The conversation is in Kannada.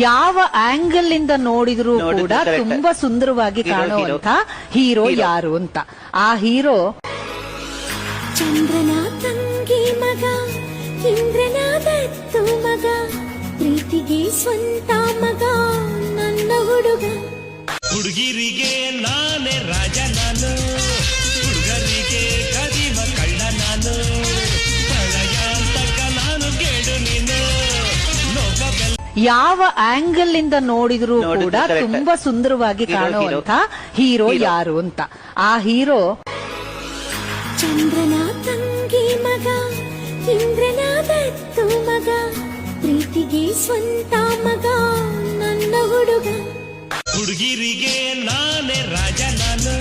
ಯಾವ ಆಂಗಲ್ ಇಂದ ನೋಡಿದ್ರು ಕೂಡ ತುಂಬಾ ಸುಂದರವಾಗಿ ಕಾಣುವಂತ ಹೀರೋ ಯಾರು ಅಂತ. ಆ ಹೀರೋ ಚಂದ್ರನ ತಂಗಿ ಮಗ, ಇಂದ್ರನ ದತ್ತು ಮಗ, ಪ್ರೀತಿಗೆ ಸ್ವಂತ ಮಗ ನನ್ನ ಹುಡುಗ. ಹುಡುಗಿರಿಗೆ ನಾನೇ ರಾಜ ನಾನು, ಹುಡುಗರಿಗೆ ಕದಿಮ ಕಳ್ಳ ನಾನು, ಪ್ರಳಯ ಅಂತಕ ನಾನು ಗೇಡು ನೀನು. ಯಾವ ಆಂಗಲ್ ಇಂದ ನೋಡಿದ್ರು ಕೂಡ ತುಂಬಾ ಸುಂದರವಾಗಿ ಕಾಣುವಂತ ಹೀರೋ ಯಾರು ಅಂತ. ಆ ಹೀರೋ ಚಂದ್ರನ ತಂಗಿ ಮಗ, ಇಂದ್ರನ ದತ್ತು ಮಗ, ಪ್ರೀತಿಗೆ ಸ್ವಂತ ಮಗ ನನ್ನ ಹುಡುಗ. ಹುಡುಗಿರಿಗೆ ನಾನೇ ರಾಜ ನಾನು.